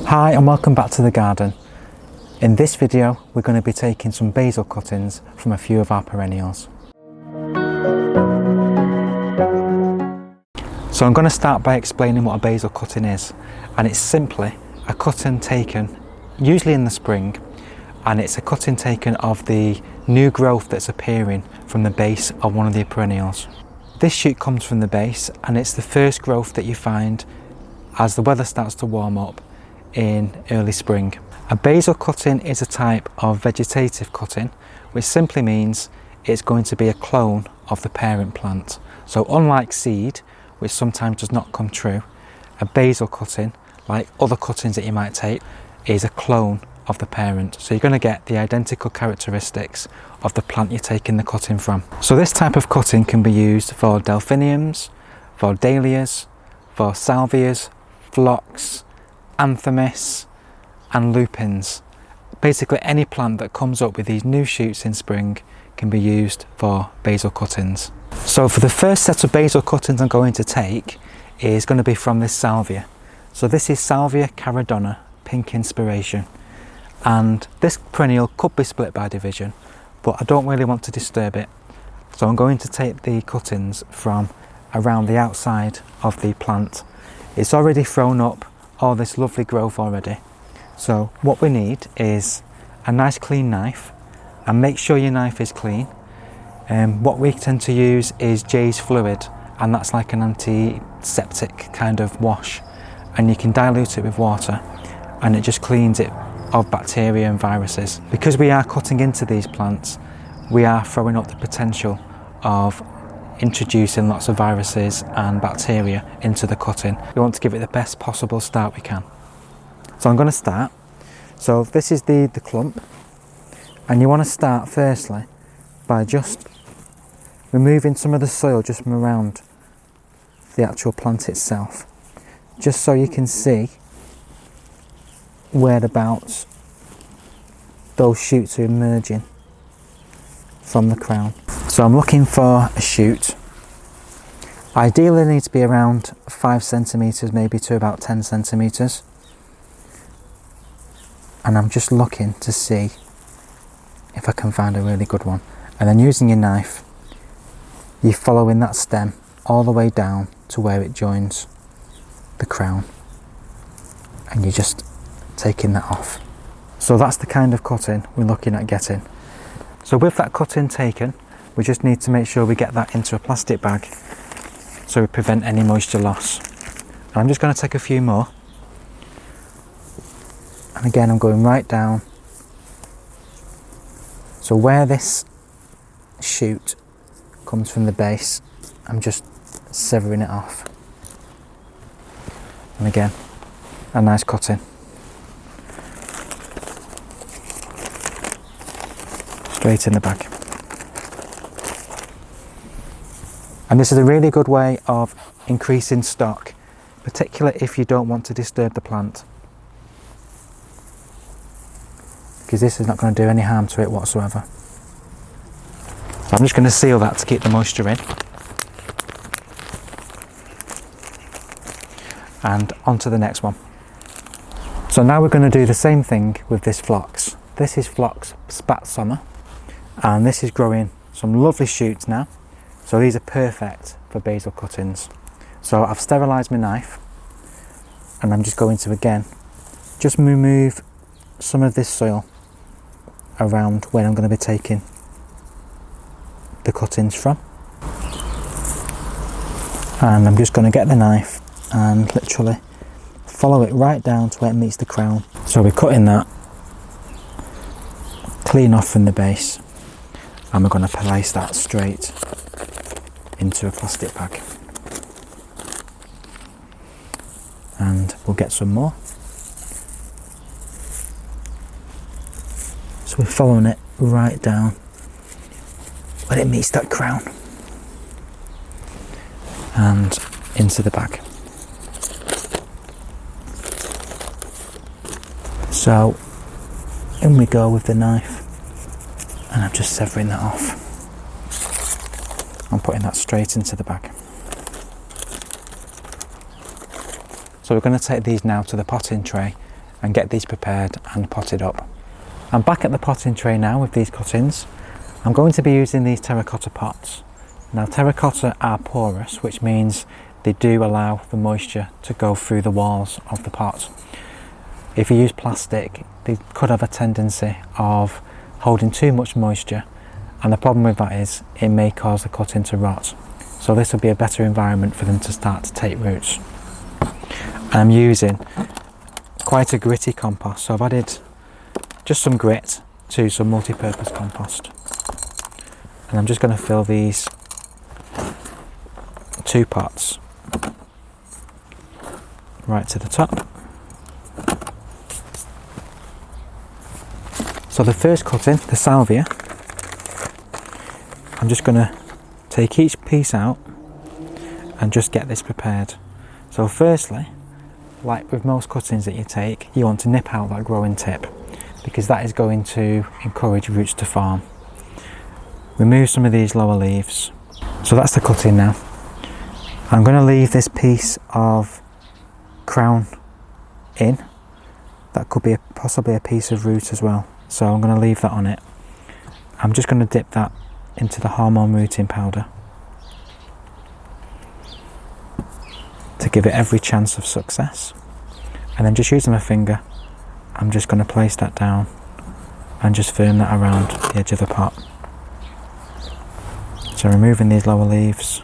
Hi and welcome back to the garden. In this video we're going to be taking some basil cuttings from a few of our perennials. So I'm going to start by explaining what a basil cutting is, and it's simply a cutting taken usually in the spring, and it's a cutting taken of the new growth that's appearing from the base of one of the perennials. This shoot comes from the base and it's the first growth that you find as the weather starts to warm up in early spring. A basil cutting is a type of vegetative cutting, which simply means it's going to be a clone of the parent plant. So unlike seed, which sometimes does not come true, a basil cutting, like other cuttings that you might take, is a clone of the parent. So you're going to get the identical characteristics of the plant you're taking the cutting from. So this type of cutting can be used for delphiniums, for dahlias, for salvias, phlox, anthemis and lupins. Basically any plant that comes up with these new shoots in spring can be used for basil cuttings. So for the first set of basil cuttings I'm going to take is going to be from this salvia. So this is Salvia caradonna, pink inspiration, and this perennial could be split by division, but I don't really want to disturb it. So I'm going to take the cuttings from around the outside of the plant. It's already thrown up all this lovely growth already. So what we need is a nice clean knife, and make sure your knife is clean. What we tend to use is Jay's fluid, and that's like an antiseptic kind of wash, and you can dilute it with water and it just cleans it of bacteria and viruses. Because we are cutting into these plants, we are throwing up the potential of introducing lots of viruses and bacteria into the cutting. We want to give it the best possible start we can. So I'm going to start. So this is the clump, and you want to start firstly by just removing some of the soil just from around the actual plant itself, just so you can see whereabouts those shoots are emerging from the crown. So I'm looking for a shoot. Ideally they need to be around 5 centimetres, maybe to about 10 centimetres. And I'm just looking to see if I can find a really good one. And then using your knife, you're following that stem all the way down to where it joins the crown, and you're just taking that off. So that's the kind of cutting we're looking at getting. So with that cutting taken, we just need to make sure we get that into a plastic bag so we prevent any moisture loss. And I'm just going to take a few more, and again I'm going right down. So where this shoot comes from the base, I'm just severing it off. And again, a nice cutting. Straight in the bag. And this is a really good way of increasing stock, particularly if you don't want to disturb the plant, because this is not going to do any harm to it whatsoever. So I'm just going to seal that to keep the moisture in. And on to the next one. So now we're going to do the same thing with this phlox. This is Phlox spatsoma, and this is growing some lovely shoots now. So these are perfect for basil cuttings. So I've sterilised my knife, and I'm just going to again just remove some of this soil around where I'm going to be taking the cuttings from. And I'm just going to get the knife and literally follow it right down to where it meets the crown. So we're cutting that clean off from the base, and we're going to place that straight into a plastic bag. And we'll get some more. So we're following it right down where it meets that crown and into the bag. So in we go with the knife, and I'm just severing that off. I'm putting that straight into the bag. So we're going to take these now to the potting tray and get these prepared and potted up. I'm back at the potting tray now with these cuttings. I'm going to be using these terracotta pots. Now terracotta are porous, which means they do allow the moisture to go through the walls of the pot. If you use plastic, they could have a tendency of holding too much moisture, and the problem with that is it may cause the cutting to rot. So this will be a better environment for them to start to take roots. I'm using quite a gritty compost, so I've added just some grit to some multi-purpose compost, and I'm just going to fill these 2 pots right to the top. So the first cutting, the salvia, I'm just going to take each piece out and just get this prepared. So firstly, like with most cuttings that you take, you want to nip out that growing tip, because that is going to encourage roots to form. Remove some of these lower leaves. So that's the cutting now. I'm going to leave this piece of crown in. That could be possibly a piece of root as well. So I'm going to leave that on it. I'm just going to dip that into the hormone rooting powder to give it every chance of success. And then just using my finger, I'm just going to place that down and just firm that around the edge of the pot. So removing these lower leaves.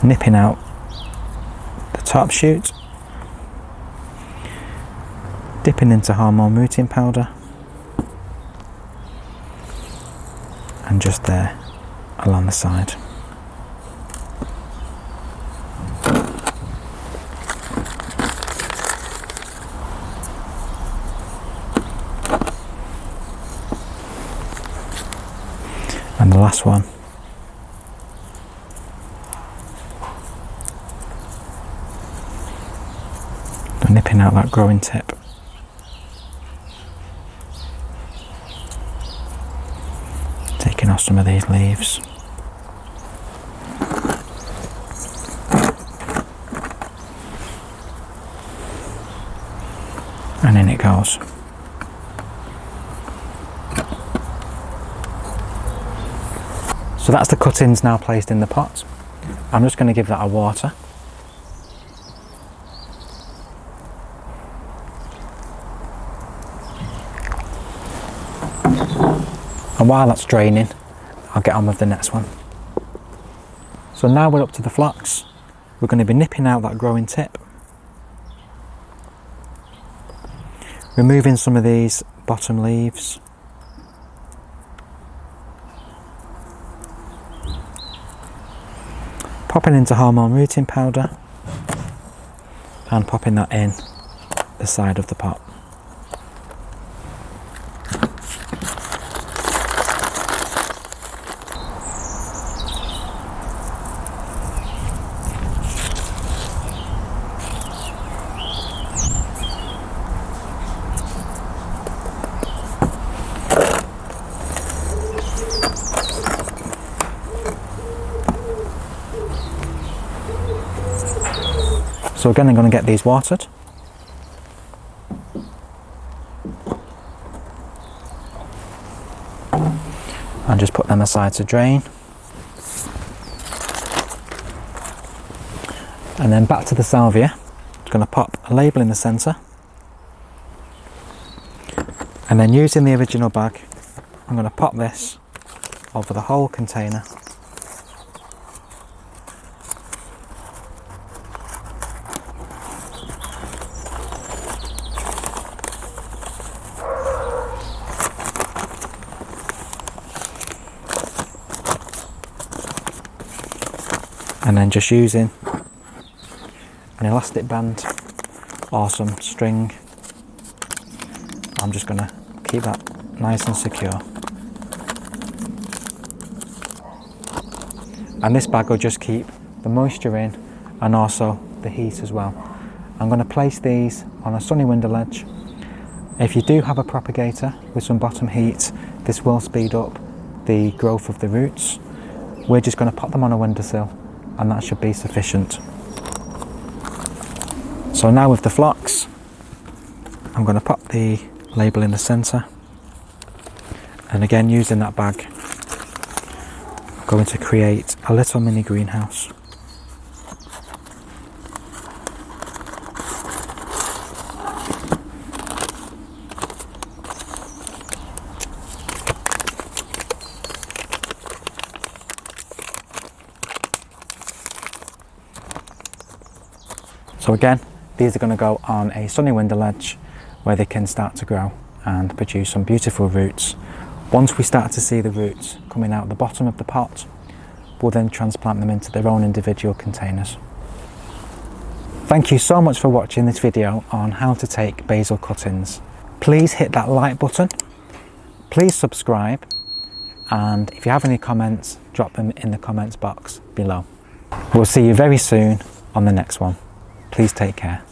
Nipping out the top shoot. Dipping into hormone rooting powder. And just there along the side. And the last one. Nipping out that growing tip. Taking off some of these leaves. And in it goes. So that's the cuttings now placed in the pot. I'm just going to give that a water. And while that's draining, I'll get on with the next one. So now we're up to the phlox. We're going to be nipping out that growing tip. Removing some of these bottom leaves. Popping into hormone rooting powder. And popping that in the side of the pot. So again, I'm going to get these watered. And just put them aside to drain. And then back to the salvia. I'm going to pop a label in the centre. And then using the original bag, I'm going to pop this over the whole container. And then just using an elastic band or some string, I'm just going to keep that nice and secure. And this bag will just keep the moisture in and also the heat as well. I'm going to place these on a sunny window ledge. If you do have a propagator with some bottom heat, this will speed up the growth of the roots. We're just going to pop them on a windowsill and that should be sufficient. So now with the phlox, I'm going to pop the label in the centre, and again using that bag, I'm going to create a little mini greenhouse. So again, these are going to go on a sunny window ledge where they can start to grow and produce some beautiful roots. Once we start to see the roots coming out the bottom of the pot, we'll then transplant them into their own individual containers. Thank you so much for watching this video on how to take basil cuttings. Please hit that like button, please subscribe, and if you have any comments, drop them in the comments box below. We'll see you very soon on the next one. Please take care.